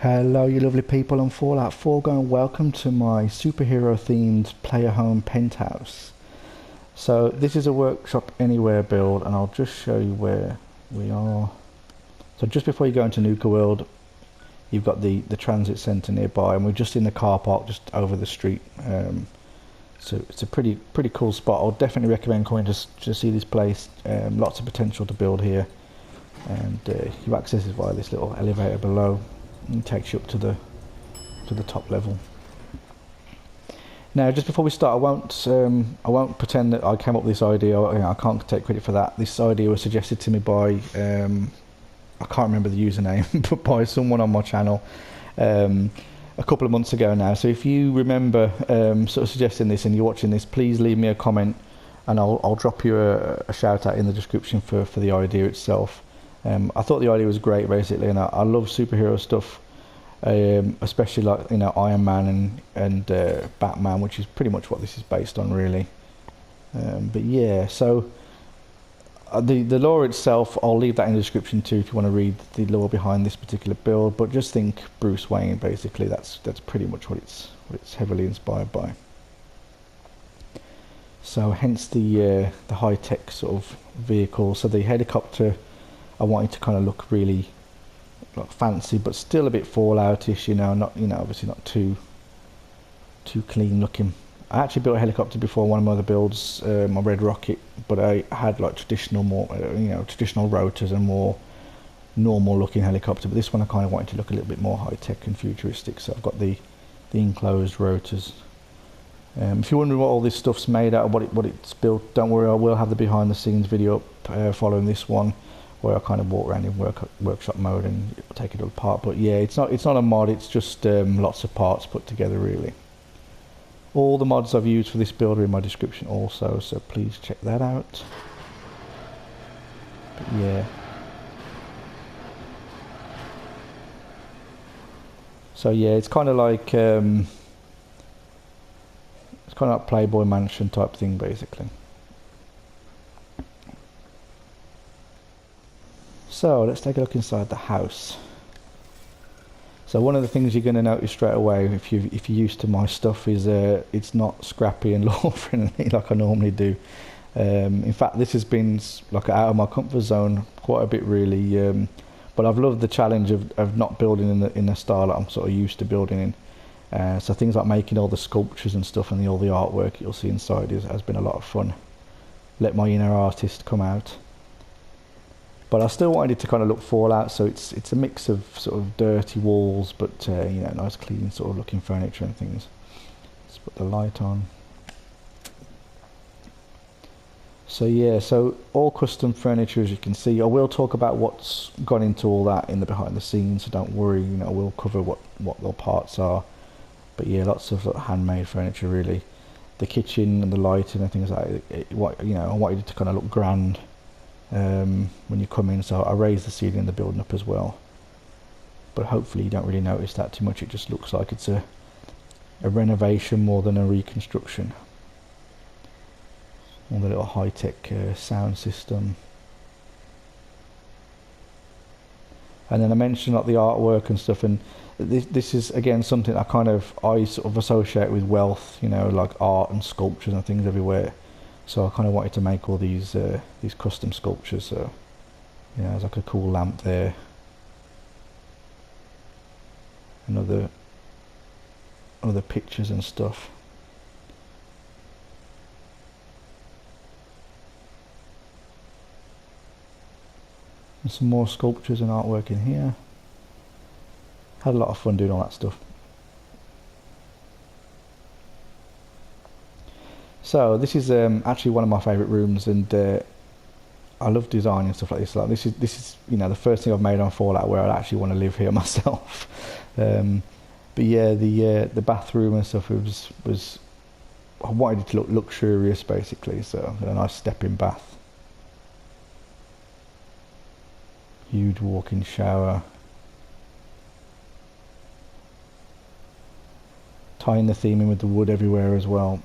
Hello you lovely people on Fallout 4 going welcome to my superhero themed player home penthouse. So this is a workshop anywhere build and I'll just show you where we are. So just before you go into Nuka World you've got the transit centre nearby and we're just in the car park just over the street. So it's a pretty cool spot. I'll definitely recommend coming to see this place. Lots of potential to build here and you access it via this little elevator below. And takes you up to the top level. Now, just before we start, I won't pretend that I came up with this idea. I can't take credit for that. This idea was suggested to me by I can't remember the username, but by someone on my channel a couple of months ago now. So if you remember sort of suggesting this and you're watching this, please leave me a comment, and I'll drop you a shout out in the description for the idea itself. I thought the idea was great, basically, and I love superhero stuff, especially like Iron Man and Batman, which is pretty much what this is based on, really. But yeah, so the lore itself, I'll leave that in the description too if you want to read the lore behind this particular build. But just think Bruce Wayne, basically. That's pretty much what it's heavily inspired by. So hence the high tech sort of vehicle. So the helicopter, I wanted to kind of look really like fancy, but still a bit Fallout-ish, not obviously not too clean looking. I actually built a helicopter before, one of my other builds, my Red Rocket, but I had like traditional traditional rotors and more normal looking helicopter. But this one I kind of wanted to look a little bit more high tech and futuristic. So I've got the enclosed rotors. If you're wondering what all this stuff's made out of, what it's built, don't worry, I will have the behind the scenes video up following this one, where I kind of walk around in workshop mode and take it all apart. But yeah, it's not a mod, it's just lots of parts put together, really. All the mods I've used for this build are in my description also, so please check that out. But yeah. So yeah, it's kind of like Playboy Mansion type thing, basically. So let's take a look inside the house. So one of the things you're going to notice straight away if you're used to my stuff is it's not scrappy and lore friendly like I normally do. In fact, this has been like out of my comfort zone quite a bit, really. But I've loved the challenge of not building in the style that I'm sort of used to building in. So things like making all the sculptures and stuff and all the artwork you'll see inside has been a lot of fun. Let my inner artist come out. But I still wanted it to kind of look Fallout, so it's a mix of sort of dirty walls, but nice clean sort of looking furniture and things. Let's put the light on. So yeah, so all custom furniture, as you can see. I will talk about what's gone into all that in the behind the scenes, so don't worry. I will cover what the parts are. But yeah, lots of handmade furniture, really. The kitchen and the lighting and things like that. I wanted it to kind of look grand. When you come in, so I raised the ceiling in the building up as well, but hopefully you don't really notice that too much. It just looks like it's a renovation more than a reconstruction. All the little high-tech sound system, and then I mentioned like the artwork and stuff, and this is again something I sort of associate with wealth, like art and sculptures and things everywhere. So I kind of wanted to make all these custom sculptures. So there's like a cool lamp there. And other pictures and stuff. And some more sculptures and artwork in here. Had a lot of fun doing all that stuff. So this is actually one of my favourite rooms, and I love designing stuff like this. Like this is the first thing I've made on Fallout where I actually want to live here myself. But yeah, the bathroom and stuff was I wanted it to look luxurious, basically. So a nice step-in bath, huge walk-in shower, tying the theme in with the wood everywhere as well.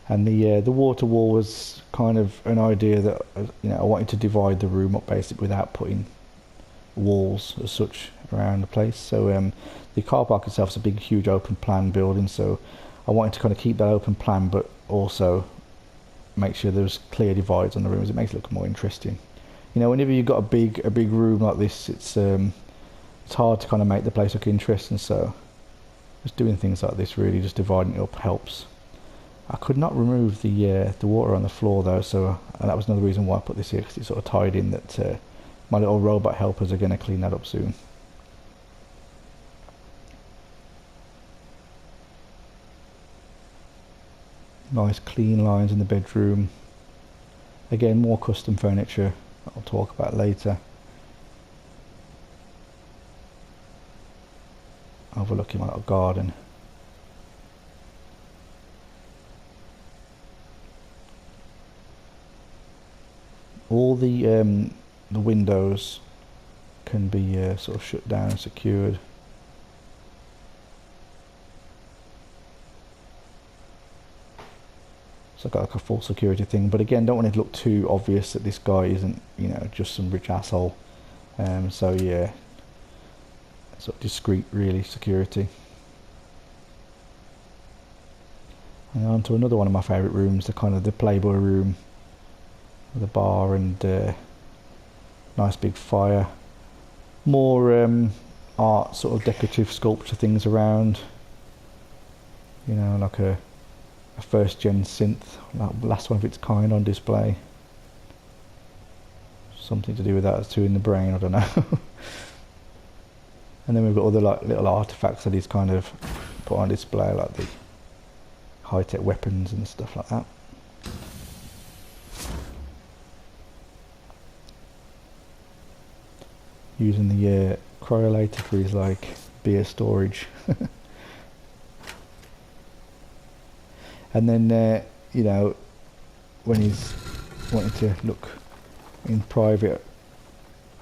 And the water wall was kind of an idea that I wanted to divide the room up basically without putting walls as such around the place. So the car park itself is a big, huge open plan building. So I wanted to kind of keep that open plan, but also make sure there's clear divides on the rooms. It makes it look more interesting. Whenever you've got a big room like this, it's hard to kind of make the place look interesting. So just doing things like this, really just dividing it up, helps. I could not remove the water on the floor though, so and that was another reason why I put this here, because it's sort of tied in that my little robot helpers are going to clean that up soon. Nice clean lines in the bedroom. Again, more custom furniture I'll talk about later. Overlooking my little garden. All the windows can be sort of shut down and secured. So I've got like a full security thing, but again, don't want it to look too obvious that this guy isn't, just some rich asshole. So yeah, sort of discreet, really, security. And on to another one of my favourite rooms, the Playboy Room the Bar, and nice big fire. More art, sort of decorative sculpture things around. Like a first gen synth, last one of its kind on display. Something to do with that too in the brain, I don't know. And then we've got other little artifacts that he's kind of put on display, like the high-tech weapons and stuff like that. Using the cryolator for his beer storage. And then when he's wanting to look in private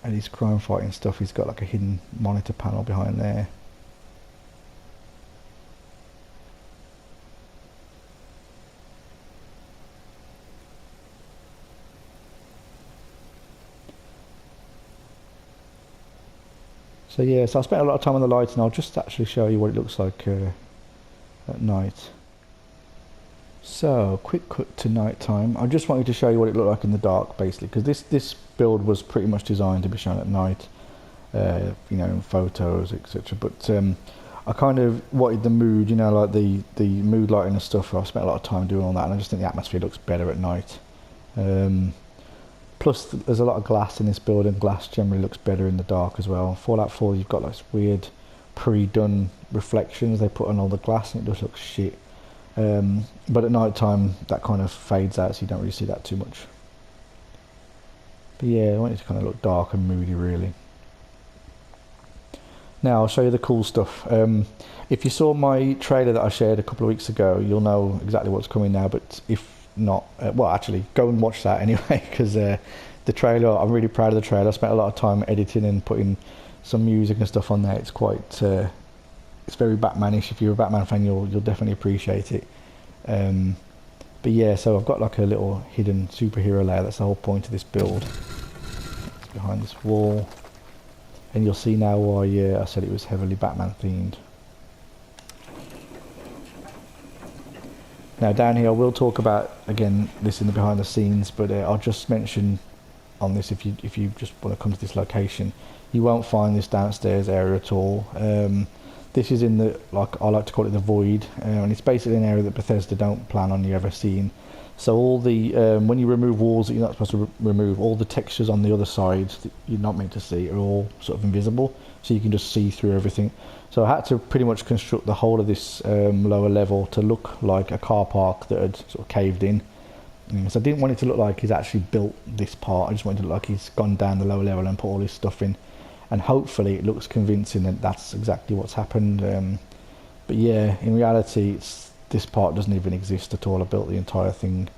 at his crime fighting stuff, he's got a hidden monitor panel behind there. So yeah, so I spent a lot of time on the lights, and I'll just actually show you what it looks like at night. So, quick cut to night time. I just wanted to show you what it looked like in the dark, basically, because this build was pretty much designed to be shown at night, in photos, etc. But I kind of wanted the mood, like the mood lighting and stuff. I've spent a lot of time doing all that, and I just think the atmosphere looks better at night. Plus, there's a lot of glass in this build, and glass generally looks better in the dark as well. Fallout 4, you've got this weird pre-done reflections they put on all the glass, and it just looks shit. But at night time, that kind of fades out, so you don't really see that too much. But yeah, I want it to kind of look dark and moody, really. Now I'll show you the cool stuff. If you saw my trailer that I shared a couple of weeks ago, you'll know exactly what's coming now. But if not, well, actually, go and watch that anyway, because the trailer, I'm really proud of the trailer. I spent a lot of time editing and putting some music and stuff on there. It's quite, it's very Batmanish. If you're a Batman fan, you'll definitely appreciate it. But yeah, so I've got a little hidden superhero layer. That's the whole point of this build. It's behind this wall, and you'll see now why I said it was heavily Batman themed. Now down here, I will talk about again this in the behind the scenes, but I'll just mention on this, if you just want to come to this location, you won't find this downstairs area at all. This is in the, I like to call it the void, and it's basically an area that Bethesda don't plan on you ever seeing. So all the when you remove walls that you're not supposed to remove, all the textures on the other side that you're not meant to see are all sort of invisible, so you can just see through everything. So I had to pretty much construct the whole of this lower level to look like a car park that had sort of caved in. So I didn't want it to look like he's actually built this part. I just wanted it to look like he's gone down the lower level and put all his stuff in. And hopefully it looks convincing that that's exactly what's happened. But yeah, in reality, this part doesn't even exist at all. I built the entire thing.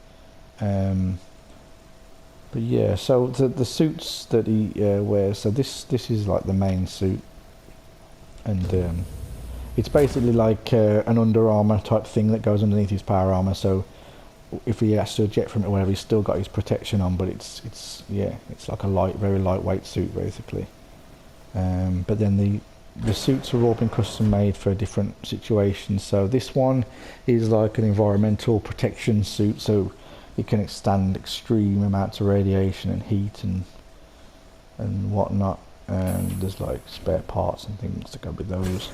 But yeah, so the suits that he wears, so this is like the main suit. And it's basically like an Under Armour type thing that goes underneath his power armour. So if he has to eject from it or whatever, he's still got his protection on, but it's like a very lightweight suit basically. But then the suits have all been custom made for different situations. So this one is like an environmental protection suit, so it can stand extreme amounts of radiation and heat and whatnot. And there's like spare parts and things that go with those.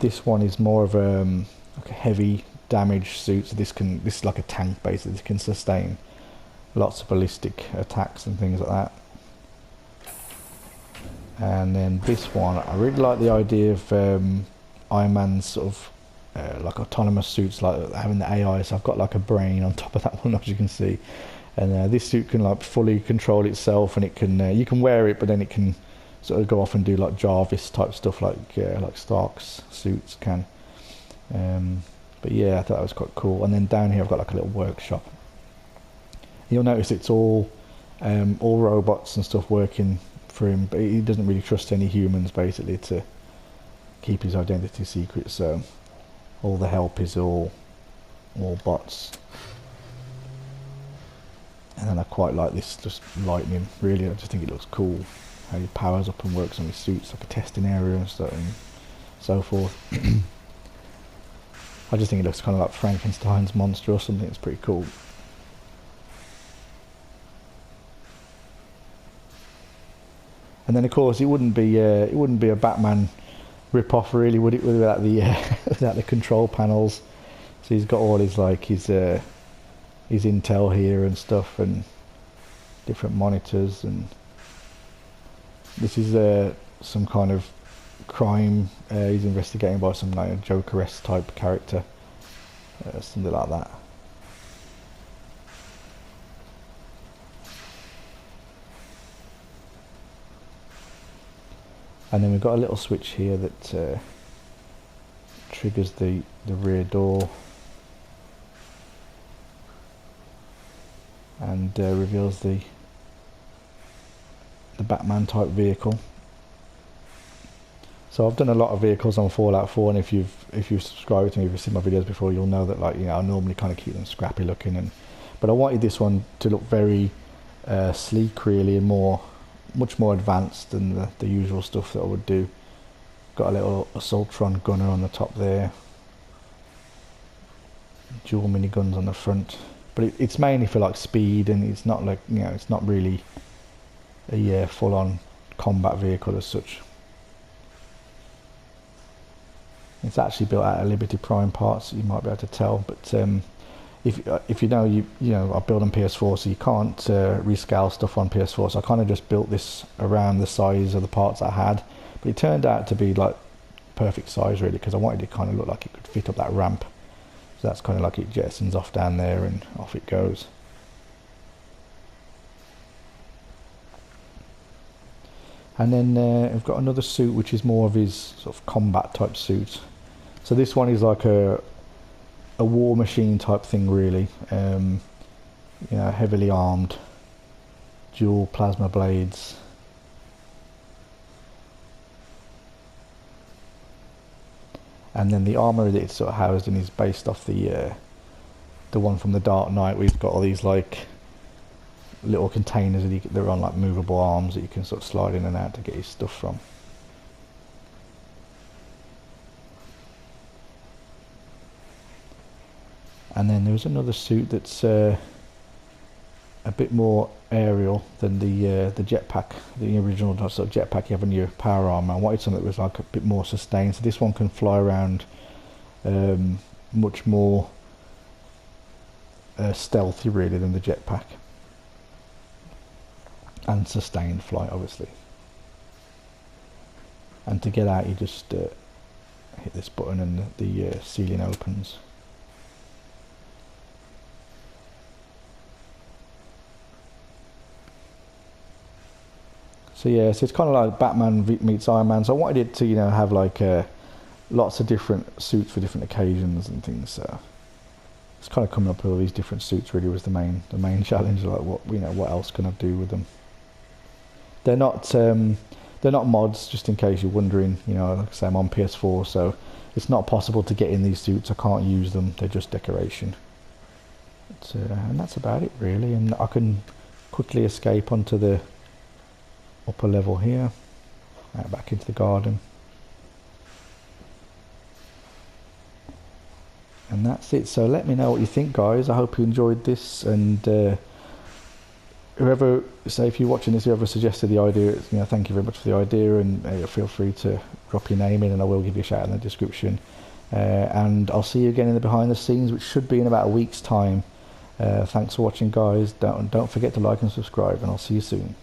This one is more of like a heavy damage suit, so this is like a tank basically. This can sustain lots of ballistic attacks and things like that. And then this one, I really like the idea of Iron Man's sort of like autonomous suits, like having the AI. So I've got like a brain on top of that one, as you can see. And this suit can like fully control itself, and it can you can wear it, but then it can sort of go off and do like Jarvis type stuff, like Stark's suits can. But yeah, I thought that was quite cool. And then down here I've got like a little workshop. You'll notice it's all robots and stuff working for him, but he doesn't really trust any humans basically to keep his identity secret, so all the help is all bots. And then I quite like this just lightning, really. I just think it looks cool how he powers up and works on his suits, like a testing area and stuff and so forth. I just think it looks kind of like Frankenstein's monster or something. It's pretty cool. And then of course it wouldn't be a Batman rip-off really, would it, without the without the control panels. So he's got all his like his intel here and stuff, and different monitors, and this is some kind of crime he's investigating by some like a Joker-esque type character, something like that. And then we've got a little switch here that triggers the rear door and reveals the Batman type vehicle. So I've done a lot of vehicles on Fallout 4, and if you've subscribed to me, if you've seen my videos before, you'll know that, like, you know, I normally kind of keep them scrappy looking, but I wanted this one to look very sleek really, and much more advanced than the usual stuff that I would do. Got a little Assaultron gunner on the top there, dual miniguns on the front, but it's mainly for like speed, and it's not like, you know, it's not really a full-on combat vehicle as such. It's actually built out of Liberty Prime parts, you might be able to tell, but if you know, I build on PS4, so you can't rescale stuff on PS4, so I kind of just built this around the size of the parts I had, but it turned out to be like perfect size really, because I wanted it to kind of look like it could fit up that ramp. So that's kind of like it jettisons off down there and off it goes. And then I've got another suit which is more of his sort of combat type suit. So this one is like a war machine type thing really, you know, heavily armed, dual plasma blades. And then the armour that it's sort of housed in is based off the one from the Dark Knight. We've got all these like little containers that they're on like movable arms that you can sort of slide in and out to get your stuff from. And then there's another suit that's a bit more aerial than the jetpack, the original sort of jetpack you have on your power armor. I wanted something that was like a bit more sustained, so this one can fly around much more stealthy really than the jetpack, and sustained flight obviously. And to get out you just hit this button and the ceiling opens. So yeah, so it's kind of like Batman meets Iron Man. So I wanted it to, you know, have like lots of different suits for different occasions and things. So it's kind of coming up with all these different suits. Really was the main challenge. Like, what else can I do with them? They're not mods, just in case you're wondering. You know, like I say, I'm on PS4, so it's not possible to get in these suits. I can't use them. They're just decoration. And that's about it really, and I can quickly escape onto the upper level here, back into the garden. And that's it. So let me know what you think, guys. I hope you enjoyed this, and whoever, say if you're watching this, whoever suggested the idea, thank you very much for the idea, and feel free to drop your name in and I will give you a shout out in the description. And I'll see you again in the behind the scenes, which should be in about a week's time. Thanks for watching, guys. Don't forget to like and subscribe, and I'll see you soon.